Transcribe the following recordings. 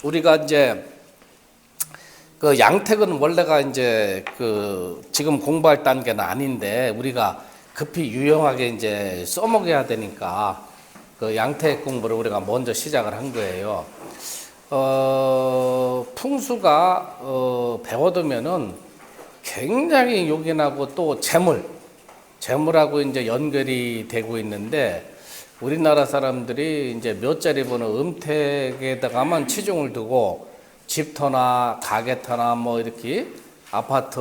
우리가 이제 그 양택은 원래가 이제 그 지금 공부할 단계는 아닌데 우리가 급히 유용하게 이제 써먹어야 되니까 그 양택 공부를 우리가 먼저 시작을 한 거예요. 풍수가 배워두면은 굉장히 요긴하고 또 재물하고 이제 연결이 되고 있는데 우리나라 사람들이 이제 몇 자리 번호 음택에다가만 치중을 두고 집터나 가게터나 뭐 이렇게 아파트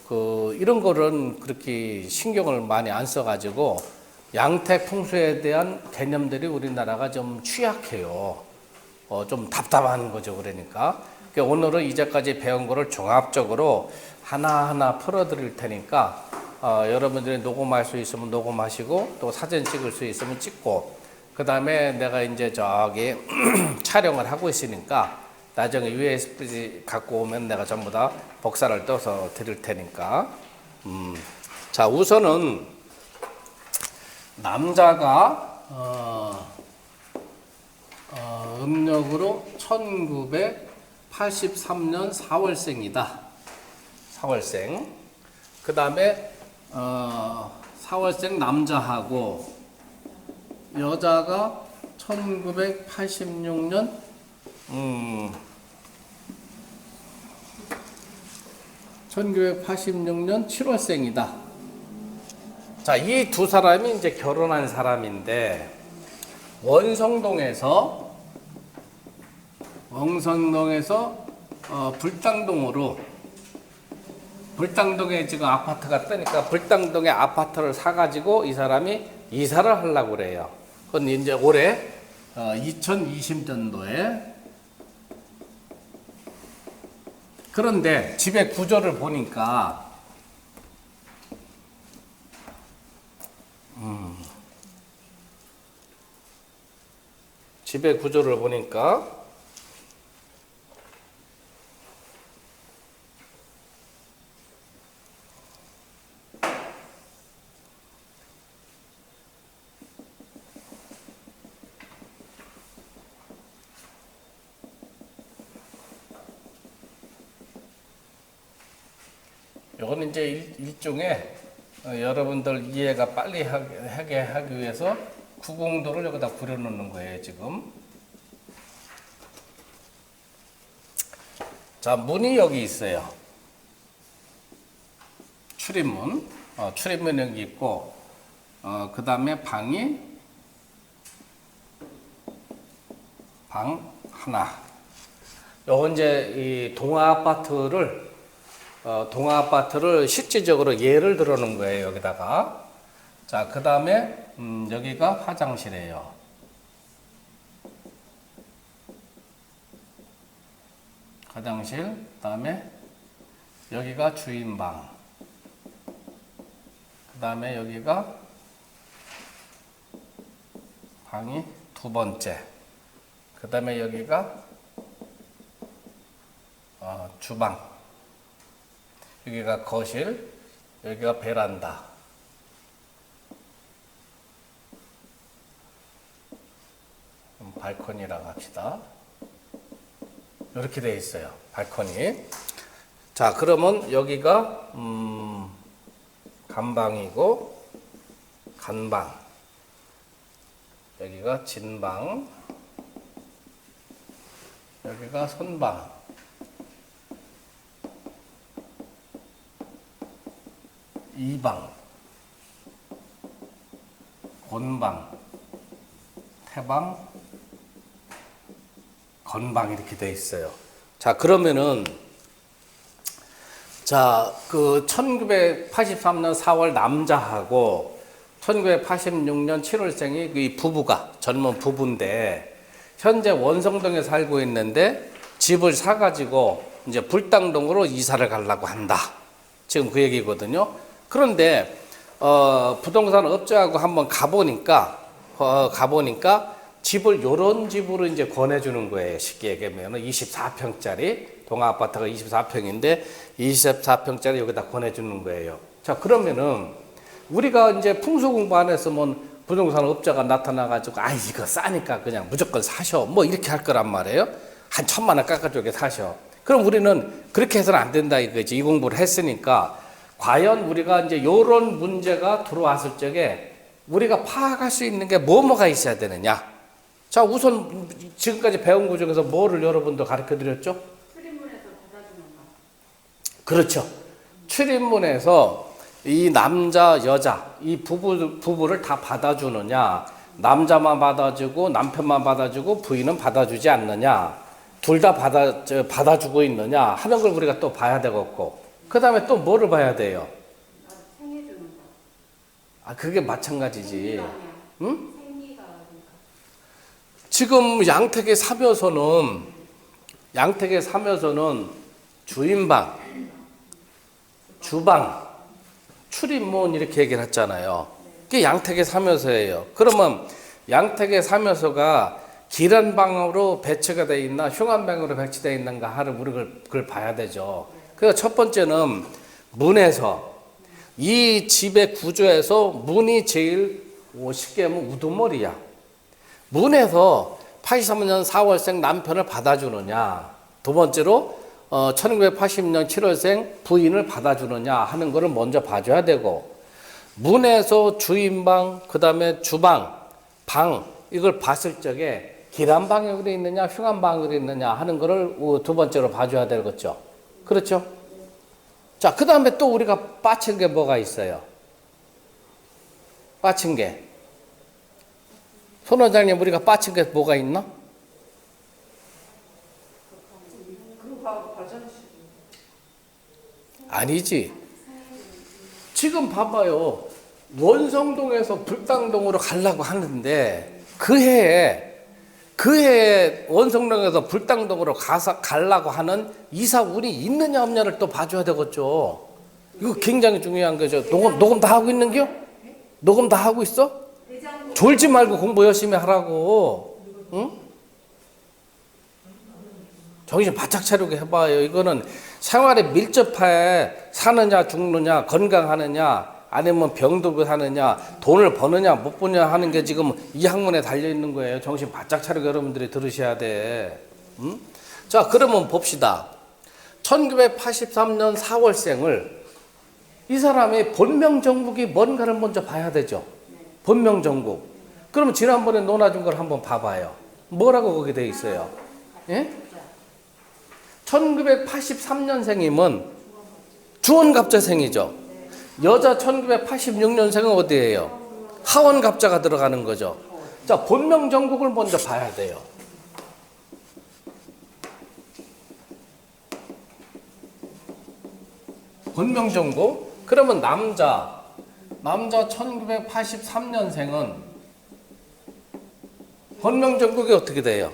그 이런 거는 그렇게 신경을 많이 안 써가지고 양택 풍수에 대한 개념들이 우리나라가 좀 취약해요. 좀 답답한 거죠. 그러니까 오늘은 이제까지 배운 거를 종합적으로 하나하나 풀어드릴 테니까 여러분들이 녹음할 수 있으면 녹음하시고 또 사진 찍을 수 있으면 찍고 그 다음에 내가 이제 저기 촬영을 하고 있으니까 나중에 USB 갖고 오면 내가 전부 다 복사를 떠서 드릴 테니까 자 우선은 남자가 음력으로 1983년 4월생이다. 4월생. 그 다음에 4월생 남자하고 여자가 1986년 7월생이다. 자, 이 두 사람이 이제 결혼한 사람인데 원성동에서 불당동에 지금 아파트가 뜨니까 불당동에 아파트를 사가지고 이 사람이 이사를 하려고 그래요. 그건 이제 올해 2020년도에. 그런데 집의 구조를 보니까 이거는 이제 일종의 여러분들 이해가 빨리 하게 하기 위해서 구공도를 여기다 그려놓는 거예요, 지금. 자, 문이 여기 있어요. 출입문. 출입문 여기 있고, 그 다음에 방이 방 하나. 요거 이제 이 동아 아파트를 실질적으로 예를 들어 놓은 거예요, 여기다가. 자, 그 다음에, 여기가 화장실이에요. 화장실, 그 다음에 여기가 주인방. 그 다음에 여기가 방이 두 번째. 그 다음에 여기가 주방. 여기가 거실, 여기가 베란다. 발코니라고 합시다. 이렇게 되어 있어요. 발코니. 자, 그러면 여기가 간방이고 간방. 여기가 진방. 여기가 손방. 이방, 곤방, 태방, 건방 이렇게 돼 있어요. 자, 그러면은 그 1983년 4월 남자하고 1986년 7월생이 이 부부가 젊은 부부인데 현재 원성동에 살고 있는데 집을 사가지고 이제 불당동으로 이사를 가려고 한다. 지금 그 얘기거든요. 그런데 부동산 업자하고 한번 가보니까 집을 요런 집으로 이제 권해주는 거예요. 쉽게 얘기하면 24평짜리 동아 아파트가 24평인데 24평짜리 여기다 권해주는 거예요. 자, 그러면은 우리가 이제 풍수 공부 안 했으면 부동산 업자가 나타나가지고 이거 싸니까 그냥 무조건 사셔 뭐 이렇게 할 거란 말이에요. 한 1,000만 원 깎아주게 사셔. 그럼 우리는 그렇게 해서는 안 된다 이거지. 이 공부를 했으니까. 과연 우리가 이제 요런 문제가 들어왔을 적에 우리가 파악할 수 있는 게 뭐가 있어야 되느냐. 자, 우선 지금까지 배운 것 중에서 뭐를 여러분도 가르쳐 드렸죠? 출입문에서 받아주는 거. 그렇죠. 출입문에서 이 남자, 여자, 이 부부를 다 받아주느냐, 남자만 받아주고 남편만 받아주고 부인은 받아주지 않느냐, 둘 다 받아주고 있느냐 하는 걸 우리가 또 봐야 되겠고, 그 다음에 또 뭐를 봐야 돼요? 생애 주는 거. 아, 그게 마찬가지지. 응? 생리가 그러니까. 지금 양택에 사면서는 주인방, 주방, 출입문 이렇게 얘기를 했잖아요. 그게 양택에 사면서예요. 그러면 양택에 사면서가 기란방으로 배치가 되어 있나 흉안방으로 배치되어 있는가 하를 우리가 그걸 봐야 되죠. 그래서 첫 번째는 문에서 이 집의 구조에서 문이 제일 쉽게 하면 우두머리야. 문에서 83년 4월생 남편을 받아주느냐, 두 번째로 1980년 7월생 부인을 받아주느냐 하는 거를 먼저 봐줘야 되고, 문에서 주인방, 그 다음에 주방, 방 이걸 봤을 적에 기란방으로 있느냐 흉안방으로 있느냐 하는 거를 두 번째로 봐줘야 되겠죠. 그렇죠? 자, 그 다음에 또 우리가 빠친 게 뭐가 있어요? 빠친 게. 손 원장님, 우리가 빠친 게 뭐가 있나? 아니지. 지금 봐봐요. 원성동에서 불당동으로 가려고 하는데 그 해에 원성동에서 불당동으로 가려고 하는 이사 운이 있느냐 없느냐를 또 봐줘야 되겠죠. 이거 굉장히 중요한 거죠. 녹음 다 하고 있는겨? 녹음 다 하고 있어? 졸지 말고 공부 열심히 하라고. 응? 정신 바짝 차리게 해봐요. 이거는 생활에 밀접해. 사느냐 죽느냐 건강하느냐 아니면 병들고 사느냐 돈을 버느냐 못 버느냐 하는 게 지금 이 학문에 달려있는 거예요. 정신 바짝 차리게 여러분들이 들으셔야 돼. 응? 자, 그러면 봅시다. 1983년 4월생을 이 사람의 본명 정국이 뭔가를 먼저 봐야 되죠. 본명 정국. 그러면 지난번에 논아준 걸 한번 봐봐요. 뭐라고 거기 돼 있어요? 예? 1983년생이면 주원갑자생이죠. 여자 1986년생은 어디예요? 하원갑자가 들어가는 거죠. 자, 본명 정국을 먼저 봐야 돼요. 본명 정국. 그러면 남자 1983년생은 본명 정국이 어떻게 돼요?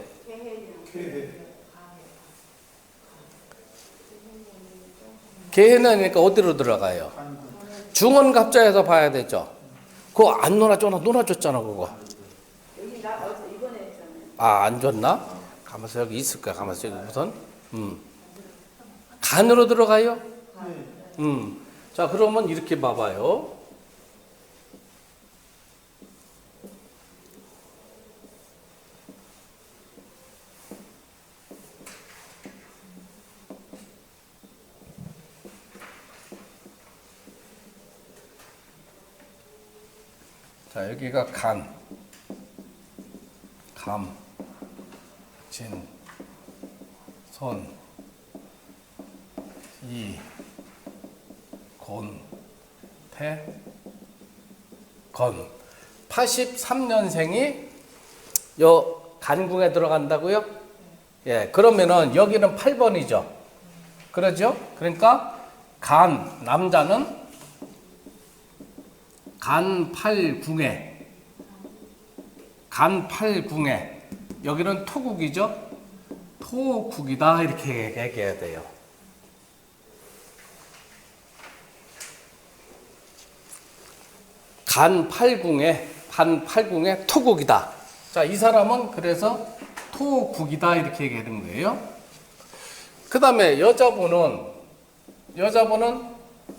개해나니까 어디로 들어가요? 중원갑자에서 봐야 되죠. 그거 안 논아줬잖아 그거. 여기 나 어제 이번에 했잖아요. 아, 안 줬나? 가만있어, 여기 있을 거야. 가만있어, 여기 우선. 간으로 들어가요? 자, 그러면 이렇게 봐봐요. 자, 여기가 간, 감, 진, 손, 이, 곤, 태, 건. 83년생이 요 간궁에 들어간다고요? 예, 그러면은 여기는 8번이죠. 그러죠? 그러니까 남자는 간팔궁에 여기는 토국이죠. 토국이다 이렇게 얘기해야 돼요. 간팔궁에 토국이다. 자, 이 사람은 그래서 토국이다 이렇게 얘기하는 거예요. 그 다음에 여자분은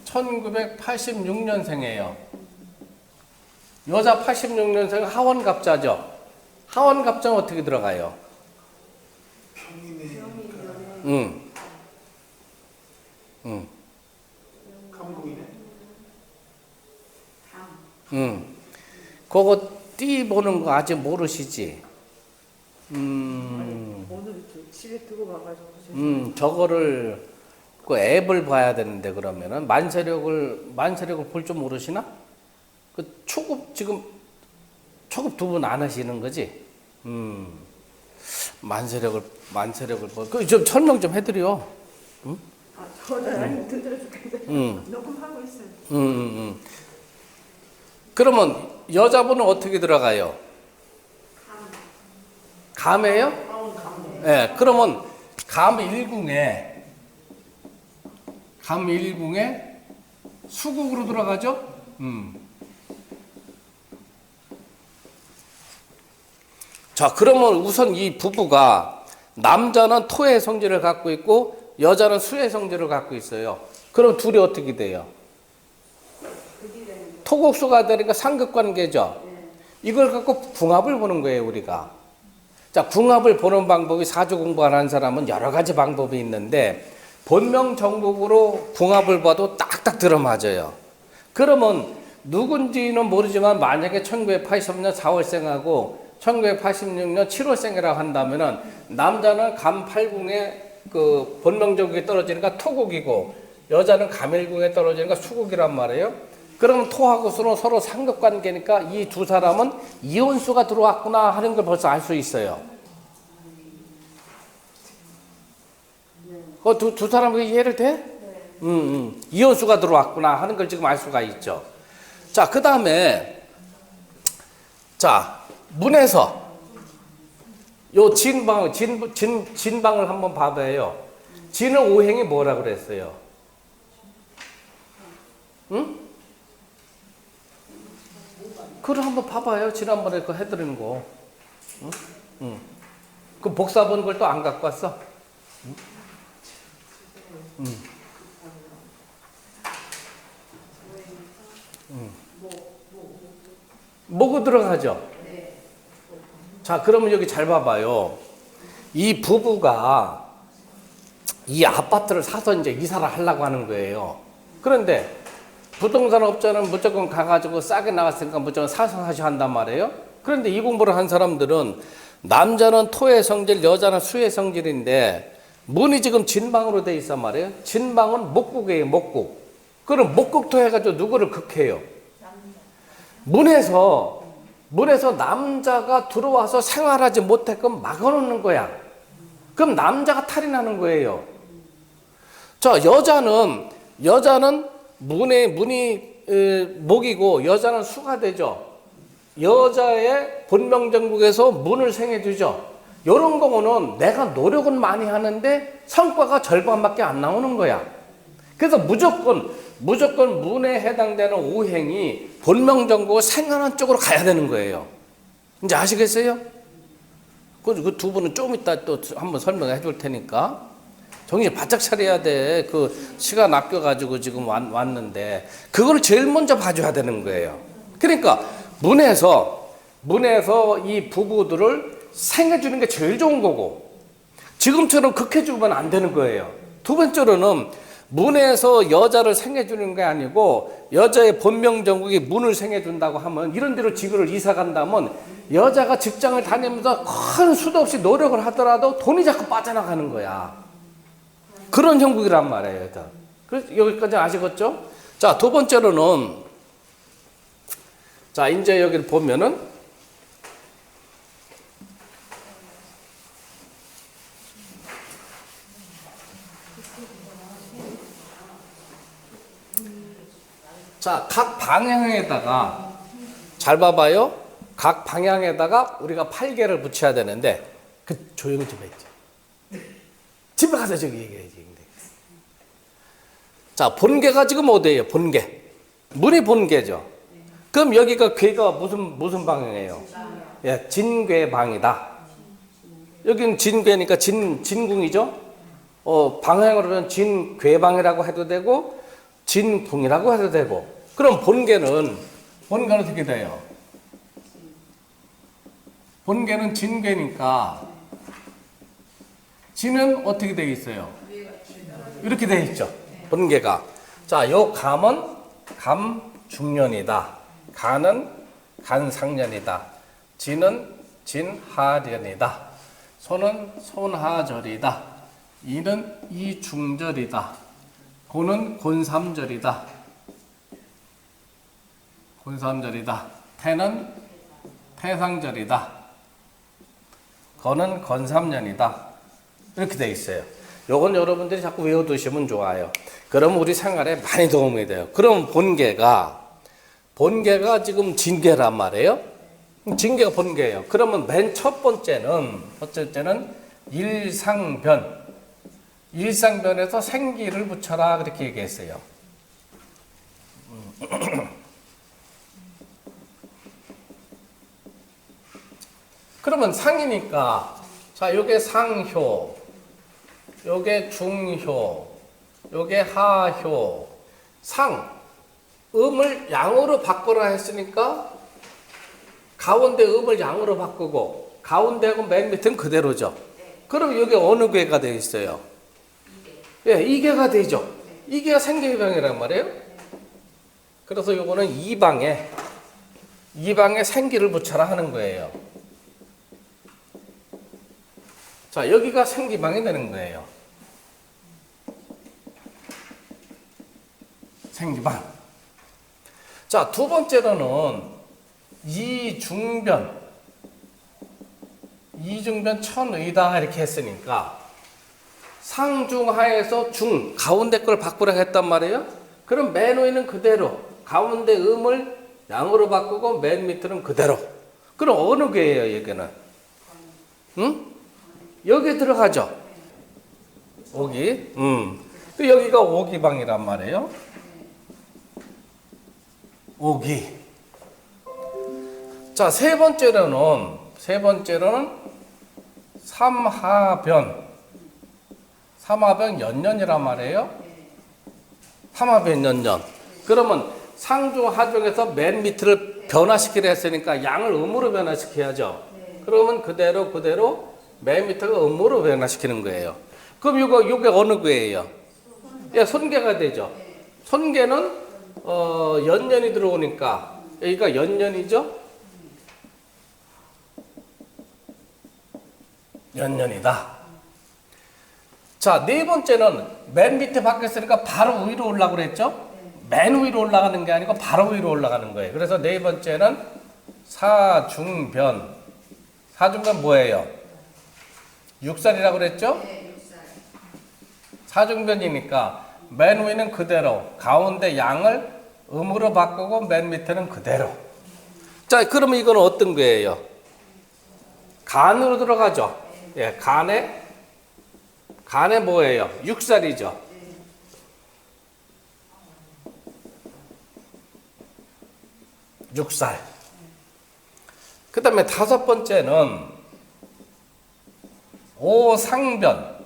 1986년생이에요. 여자 86년생 하원갑자죠. 하원갑자는 어떻게 들어가요? 평인의 응. 응. 감동이네. 응. 그거 띠 보는 거 아직 모르시지? 오늘 집에 두고 가가지고 저거를 그 앱을 봐야 되는데 그러면은 만세력을 볼 줄 모르시나? 그 초급 지금 초급 두 분 안 하시는 거지? 만세력을 그좀 설명 좀 해드려. 아 저는 들들어 죽겠는데 녹음하고 있어요. 그러면 여자분은 어떻게 들어가요? 감이에요? 예. 네, 그러면 감 1궁에 수국으로 들어가죠? 자, 그러면 우선 이 부부가 남자는 토의 성질을 갖고 있고 여자는 수의 성질을 갖고 있어요. 그럼 둘이 어떻게 돼요? 토국수가 되니까 상극관계죠. 이걸 갖고 궁합을 보는 거예요, 우리가. 자, 궁합을 보는 방법이 사주 공부 안 하는 사람은 여러 가지 방법이 있는데 본명 정복으로 궁합을 봐도 딱딱 들어맞아요. 그러면 누군지는 모르지만 만약에 1983년 4월생하고 1986년 7월생이라고 한다면은 남자는 감 8궁에 그 본명 정복이 떨어지니까 토국이고 여자는 감 1궁에 떨어지니까 수국이란 말이에요. 그러면 토하고 수는 서로 상극관계니까 이 두 사람은 이혼수가 들어왔구나 하는 걸 벌써 알 수 있어요. 두 사람 그게 이해를 돼? 이혼수가 들어왔구나 하는 걸 지금 알 수가 있죠. 자, 그 다음에 자, 문에서 요 진방을 한번 봐봐요. 진의 오행이 뭐라 그랬어요? 응? 그걸 한번 봐봐요. 지난번에 그 해드리는 거. 응? 그 복사본 걸 또 안 갖고 왔어? 뭐고 들어가죠? 자, 그러면 여기 잘 봐봐요. 이 부부가 이 아파트를 사서 이제 이사를 하려고 하는 거예요. 그런데 부동산 업자는 무조건 가가지고 싸게 나갔으니까 무조건 사서 한단 말이에요. 그런데 이 공부를 한 사람들은 남자는 토의 성질, 여자는 수의 성질인데 문이 지금 진방으로 돼 있단 말이에요. 진방은 목국이에요, 목국. 그럼 목국토 해가지고 누구를 극해요? 문에서 남자가 들어와서 생활하지 못했건 막아놓는 거야. 그럼 남자가 탈이 나는 거예요. 자, 여자는 문이 목이고 여자는 수가 되죠. 여자의 본명정국에서 문을 생해주죠. 이런 경우는 내가 노력은 많이 하는데 성과가 절반밖에 안 나오는 거야. 그래서 무조건 문에 해당되는 오행이 본명정국을 생하는 쪽으로 가야 되는 거예요. 이제 아시겠어요? 그 두 분은 좀 이따 또 한번 설명해 줄 테니까 정신 바짝 차려야 돼. 그 시간 아껴가지고 지금 왔는데 그거를 제일 먼저 봐줘야 되는 거예요. 그러니까 문에서 이 부부들을 생해주는 게 제일 좋은 거고 지금처럼 극해주면 안 되는 거예요. 두 번째로는 문에서 여자를 생해주는 게 아니고 여자의 본명정국이 문을 생해준다고 하면 이런 데로 지구를 이사 간다면 여자가 직장을 다니면서 큰 수도 없이 노력을 하더라도 돈이 자꾸 빠져나가는 거야. 그런 형국이란 말이에요. 그래서 여기까지 아시겠죠? 자, 두 번째로는 자, 이제 여기를 보면은 자, 각 방향에다가 잘 봐봐요. 각 방향에다가 우리가 팔개를 붙여야 되는데 조용히 좀 해줘. 집에 가서 저기 얘기해야지. 자, 본계가 지금 어디예요? 본계. 문이 본계죠. 그럼 여기가 괴가 무슨 방향이에요? 예, 진괴방이다. 여기는 진괴니까 진궁이죠. 방향으로는 진괴방이라고 해도 되고 진궁이라고 해도 되고. 그럼 본계는 어떻게 돼요? 본계는 진괴니까 지는 어떻게 되어 있어요? 이렇게 되어 있죠. 본계가. 자, 요 감은 감중년이다. 간은 간상년이다. 진은 진하년이다. 소는 손하절이다. 이는 이중절이다. 고는 곤삼절이다. 곤삼절이다. 태는 태상절이다. 거는 건삼년이다. 이렇게 돼 있어요. 요건 여러분들이 자꾸 외워두시면 좋아요. 그럼 우리 생활에 많이 도움이 돼요. 그럼 본계가 지금 진계란 말이에요. 진계가 본계예요. 그러면 맨 첫 번째는 일상변. 일상변에서 생기를 붙여라 그렇게 얘기했어요. 그러면 상이니까 자, 요게 상효, 요게 중효, 요게 하효. 상 음을 양으로 바꾸라 했으니까 가운데 음을 양으로 바꾸고 가운데하고 맨 밑은 그대로죠. 그럼 여기 어느 괴가 되어 있어요? 예, 이괴가 되죠. 이괴가 생계방이란 말이에요. 그래서 요거는 이방에 생기를 붙여라 하는 거예요. 자, 여기가 생기방이 되는 거예요. 생기방. 자, 두 번째로는 이중변 천의다 이렇게 했으니까 상중하에서 중 가운데 걸 바꾸라 했단 말이에요. 그럼 맨 위는 그대로 가운데 음을 양으로 바꾸고 맨 밑은 그대로. 그럼 어느 괴예요 여기는? 응? 여기 들어가죠. 오기. 또 여기가 오기방이란 말이에요. 오기. 자, 세 번째로는 삼하변 연년이란 말이에요. 삼하변 연년. 그러면 상중 하중에서 맨 밑을 변화시키려 했으니까 양을 음으로 변화시켜야죠. 그러면 그대로 맨 밑을 음으로 변화시키는 거예요. 그럼 요게 어느 괴예요? 예, 손괴가 되죠. 손괴는 연년이 들어오니까 여기가 연년이죠. 연년이다. 자, 네 번째는 맨 밑에 바뀌었으니까 바로 위로 올라가고 그랬죠? 맨 위로 올라가는 게 아니고 바로 위로 올라가는 거예요. 그래서 네 번째는 사중변. 사중변 뭐예요? 육살이라고 그랬죠? 사중변이니까 맨 위는 그대로, 가운데 양을 음으로 바꾸고 맨 밑에는 그대로. 자, 그러면 이건 어떤 거예요? 간으로 들어가죠? 예, 간에 뭐예요? 육살이죠. 육살. 그 다음에 다섯 번째는 오상변.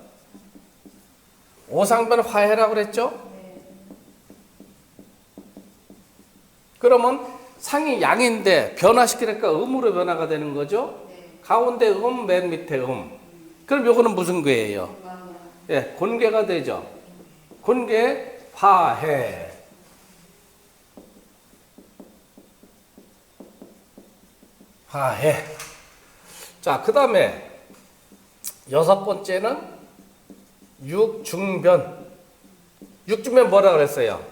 오상변 화해라고 그랬죠? 그러면 상이 양인데 변화시키니까 음으로 변화가 되는 거죠? 가운데 음, 맨 밑에 음. 그럼 요거는 무슨 괴예요? 예, 곤괴가 되죠. 곤괴 화해. 화해. 자, 그 다음에 여섯 번째는 육중변. 육중변 뭐라 그랬어요?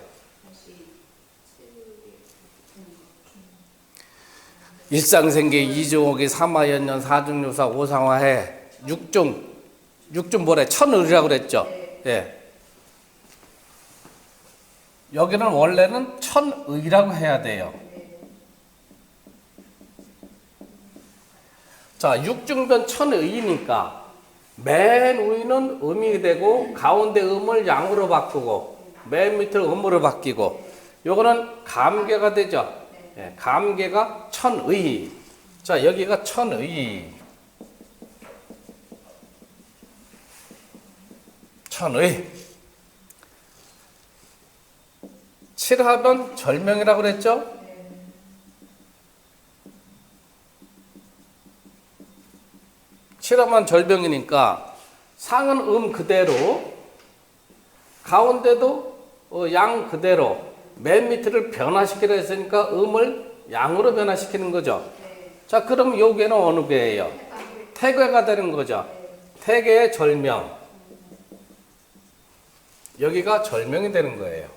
일상생계 이중옥이 삼화연년 사중유사 오상화해. 육중 뭐래? 천의라고 그랬죠. 예. 여기는 원래는 천의라고 해야 돼요. 자, 육중변 천의니까 맨 위는 음이 되고 가운데 음을 양으로 바꾸고 맨 밑을 음으로 바뀌고 요거는 감계가 되죠. 예, 감계가 천의. 자, 여기가 천의. 천의. 칠하변 절명이라고 그랬죠? 칠하면 절명이니까 상은 그대로, 가운데도 양 그대로, 맨 밑을 변화시키려 했으니까 을 양으로 변화시키는 거죠. 자, 그럼 요게는 어느 개예요? 태괴가 되는 거죠. 태괴의 절명. 여기가 절명이 되는 거예요.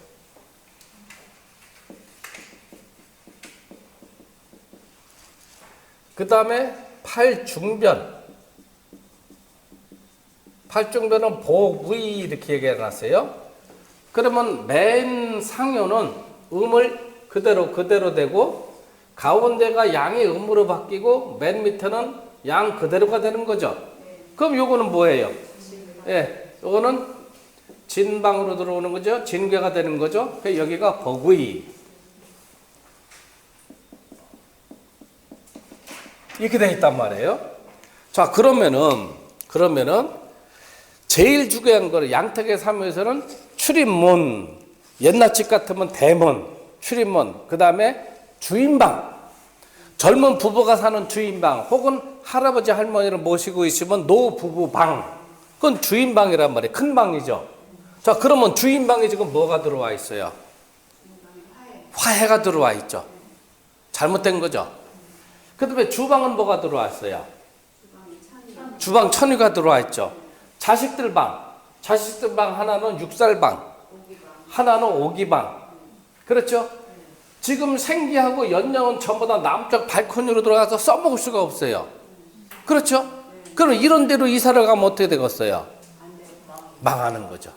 그 다음에 팔중변. 팔중변은 복위 이렇게 얘기해놨어요. 그러면 맨 상요는 음을 그대로 되고 가운데가 양이 음으로 바뀌고 맨 밑에는 양 그대로가 되는 거죠. 그럼 요거는 뭐예요? 예, 요거는 진방으로 들어오는 거죠. 진괴가 되는 거죠. 여기가 복위. 이렇게 돼 있단 말이에요. 자, 그러면은 제일 중요한 거는 양택의 사무에서는 출입문, 옛날 집 같으면 대문, 출입문, 그 다음에 주인방, 젊은 부부가 사는 주인방, 혹은 할아버지 할머니를 모시고 있으면 노부부방, 그건 주인방이란 말이에요. 큰 방이죠. 자, 그러면 주인방에 지금 뭐가 들어와 있어요? 화해가 들어와 있죠. 잘못된 거죠. 그 다음에 주방은 뭐가 들어와 있어요? 주방 천위가 들어와 있죠. 자식들 방 하나는 육살방, 하나는 오기방. 그렇죠? 지금 생기하고 연령은 전부 다 남쪽 발코니로 들어가서 써먹을 수가 없어요. 그렇죠? 그럼 이런 데로 이사를 가면 어떻게 되겠어요? 망하는 거죠.